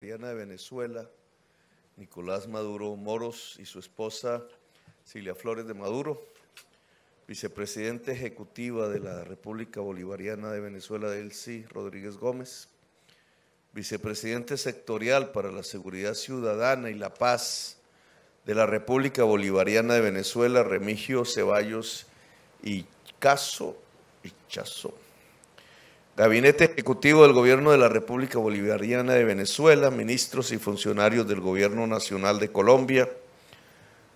Bolivariana de Venezuela, Nicolás Maduro Moros, y su esposa Cilia Flores de Maduro, vicepresidenta ejecutiva de la República Bolivariana de Venezuela, Delcy Rodríguez Gómez, vicepresidente sectorial para la Seguridad Ciudadana y la Paz de la República Bolivariana de Venezuela, Remigio Ceballos Ichazo. Gabinete Ejecutivo del Gobierno de la República Bolivariana de Venezuela, ministros y funcionarios del Gobierno Nacional de Colombia,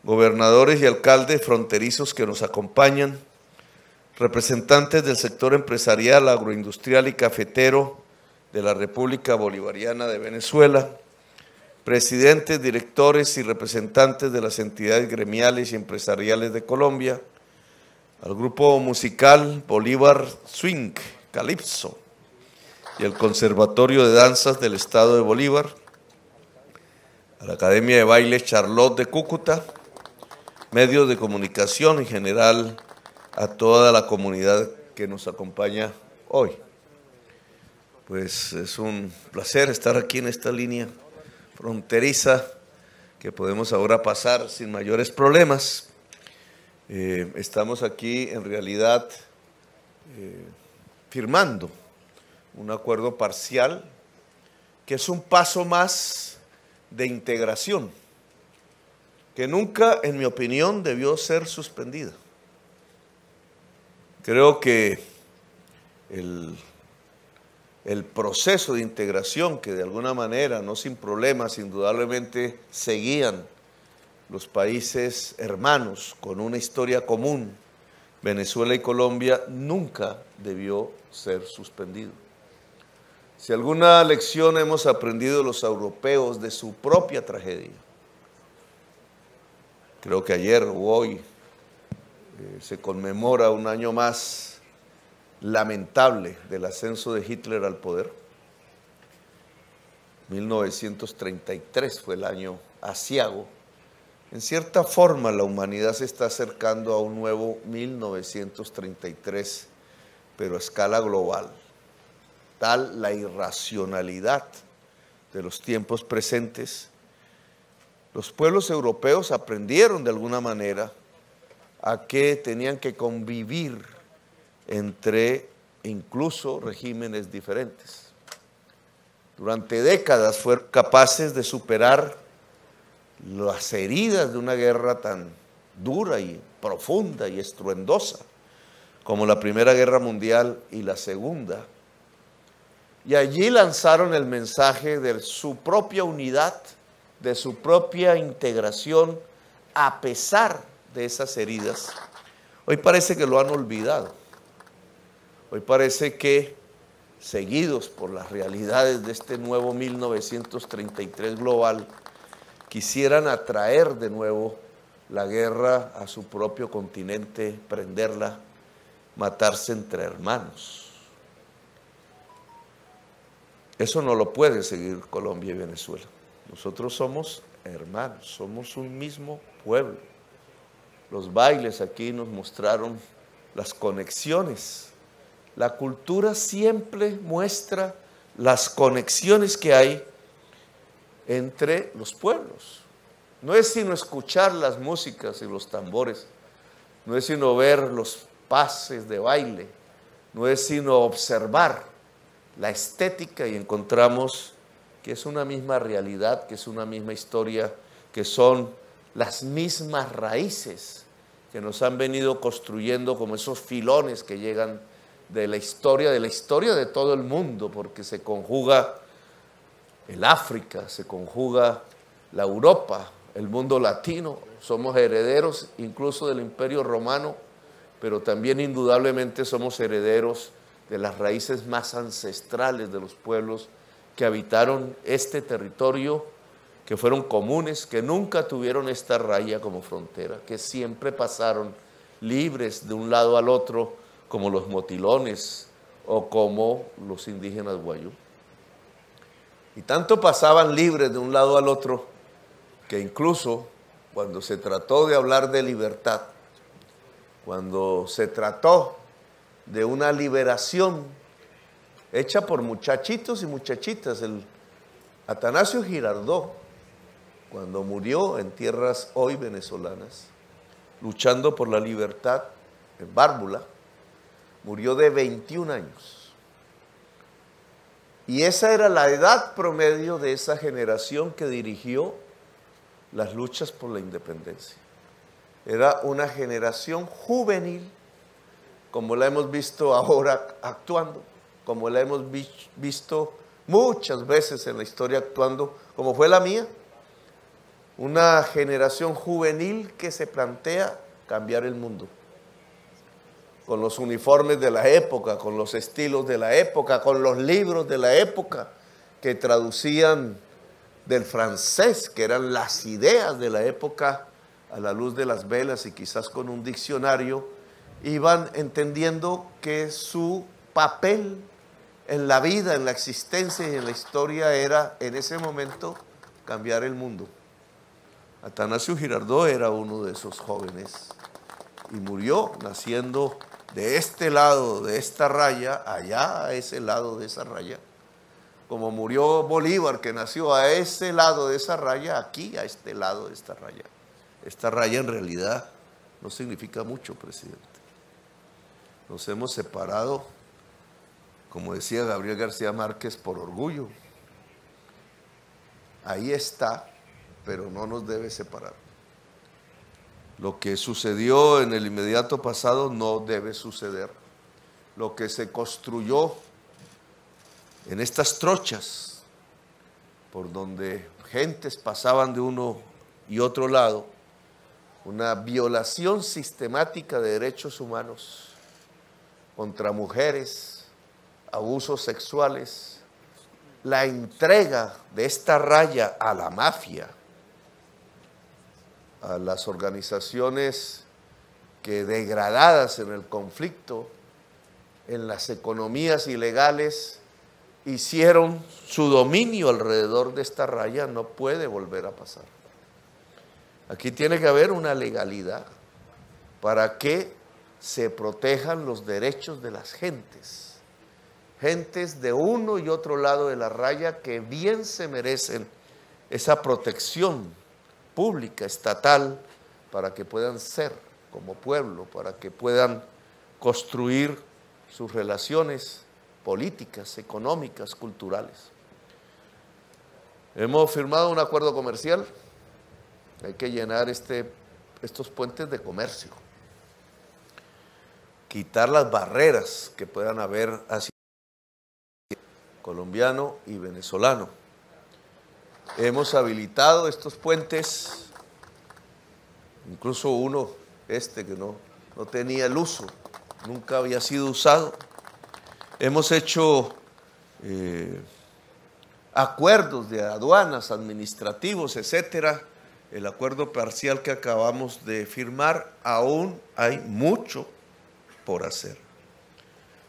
gobernadores y alcaldes fronterizos que nos acompañan, representantes del sector empresarial, agroindustrial y cafetero de la República Bolivariana de Venezuela, presidentes, directores y representantes de las entidades gremiales y empresariales de Colombia, al grupo musical Bolívar Swing Calypso y el Conservatorio de Danzas del Estado de Bolívar, a la Academia de Baile Charlotte de Cúcuta, medios de comunicación en general, a toda la comunidad que nos acompaña hoy. Pues es un placer estar aquí en esta línea fronteriza que podemos ahora pasar sin mayores problemas. Estamos aquí en realidad firmando un acuerdo parcial que es un paso más de integración que nunca, en mi opinión, debió ser suspendida. Creo que el proceso de integración que de alguna manera, no sin problemas, indudablemente seguían los países hermanos con una historia común, Venezuela y Colombia, nunca debió ser suspendido. Si alguna lección hemos aprendido los europeos de su propia tragedia, creo que ayer o hoy se conmemora un año más lamentable del ascenso de Hitler al poder. 1933 fue el año aciago. En cierta forma, la humanidad se está acercando a un nuevo 1933, pero a escala global. Tal la irracionalidad de los tiempos presentes. Los pueblos europeos aprendieron de alguna manera a que tenían que convivir entre incluso regímenes diferentes. Durante décadas fueron capaces de superar las heridas de una guerra tan dura y profunda y estruendosa como la Primera Guerra Mundial y la Segunda. Y allí lanzaron el mensaje de su propia unidad, de su propia integración, a pesar de esas heridas. Hoy parece que lo han olvidado. Hoy parece que, seguidos por las realidades de este nuevo 1933 global, quisieran atraer de nuevo la guerra a su propio continente, prenderla, matarse entre hermanos. Eso no lo puede seguir Colombia y Venezuela. Nosotros somos hermanos, somos un mismo pueblo. Los bailes aquí nos mostraron las conexiones. La cultura siempre muestra las conexiones que hay entre los pueblos. No es sino escuchar las músicas y los tambores, no es sino ver los pases de baile, no es sino observar la estética y encontramos que es una misma realidad, que es una misma historia, que son las mismas raíces que nos han venido construyendo como esos filones que llegan de la historia de todo el mundo, porque se conjuga el África, se conjuga la Europa, el mundo latino. Somos herederos incluso del Imperio Romano, pero también indudablemente somos herederos de las raíces más ancestrales de los pueblos que habitaron este territorio, que fueron comunes, que nunca tuvieron esta raya como frontera, que siempre pasaron libres de un lado al otro, como los motilones o como los indígenas guayú. Y tanto pasaban libres de un lado al otro, que incluso cuando se trató de hablar de libertad, cuando se trató de una liberación hecha por muchachitos y muchachitas, Atanasio Girardot, cuando murió en tierras hoy venezolanas, luchando por la libertad en Bárbula, murió de 21 años. Y esa era la edad promedio de esa generación que dirigió las luchas por la independencia. Era una generación juvenil, como la hemos visto ahora actuando, como la hemos visto muchas veces en la historia actuando, como fue la mía. Una generación juvenil que se plantea cambiar el mundo. Con los uniformes de la época, con los estilos de la época, con los libros de la época que traducían del francés, que eran las ideas de la época a la luz de las velas y quizás con un diccionario, iban entendiendo que su papel en la vida, en la existencia y en la historia era en ese momento cambiar el mundo. Atanasio Girardot era uno de esos jóvenes y murió naciendo de este lado de esta raya, allá a ese lado de esa raya, como murió Bolívar, que nació a ese lado de esa raya, aquí a este lado de esta raya. Esta raya en realidad no significa mucho, presidente. Nos hemos separado, como decía Gabriel García Márquez, por orgullo. Ahí está, pero no nos debe separar. Lo que sucedió en el inmediato pasado no debe suceder. Lo que se construyó en estas trochas, por donde gentes pasaban de uno y otro lado, una violación sistemática de derechos humanos contra mujeres, abusos sexuales, la entrega de esta raya a la mafia, a las organizaciones que degradadas en el conflicto, en las economías ilegales, hicieron su dominio alrededor de esta raya, no puede volver a pasar. Aquí tiene que haber una legalidad para que se protejan los derechos de las gentes, gentes de uno y otro lado de la raya que bien se merecen esa protección pública, estatal, para que puedan ser como pueblo, para que puedan construir sus relaciones políticas, económicas, culturales. Hemos firmado un acuerdo comercial, hay que llenar estos puentes de comercio, quitar las barreras que puedan haber hacia colombiano y venezolano. Hemos habilitado estos puentes, incluso uno, que no tenía el uso, nunca había sido usado. Hemos hecho acuerdos de aduanas, administrativos, etcétera. El acuerdo parcial que acabamos de firmar, aún hay mucho por hacer.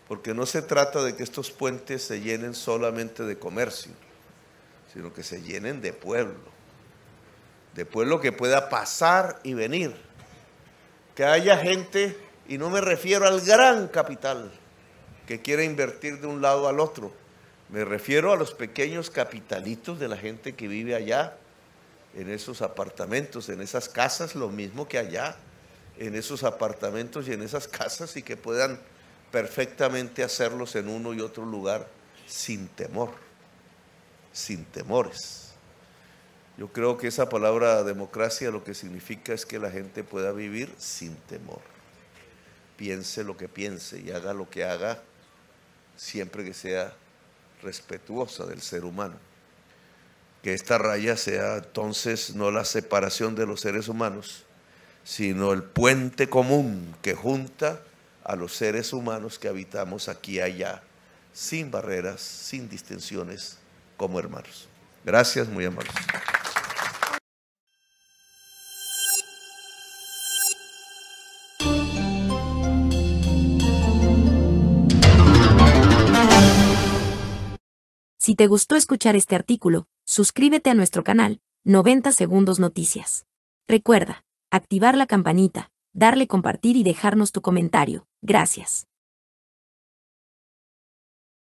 Porque no se trata de que estos puentes se llenen solamente de comercio, sino que se llenen de pueblo que pueda pasar y venir, que haya gente, y no me refiero al gran capital que quiere invertir de un lado al otro, me refiero a los pequeños capitalitos de la gente que vive allá, en esos apartamentos, en esas casas, lo mismo que allá, en esos apartamentos y en esas casas, y que puedan perfectamente hacerlos en uno y otro lugar sin temor, sin temores. Yo creo que esa palabra democracia lo que significa es que la gente pueda vivir sin temor. Piense lo que piense y haga lo que haga, siempre que sea respetuosa del ser humano. Que esta raya sea entonces no la separación de los seres humanos, sino el puente común que junta a los seres humanos que habitamos aquí y allá, sin barreras, sin distinciones, como hermanos. Gracias, muy amables. Si te gustó escuchar este artículo, suscríbete a nuestro canal, 90 Segundos Noticias. Recuerda, activar la campanita, darle compartir y dejarnos tu comentario. Gracias.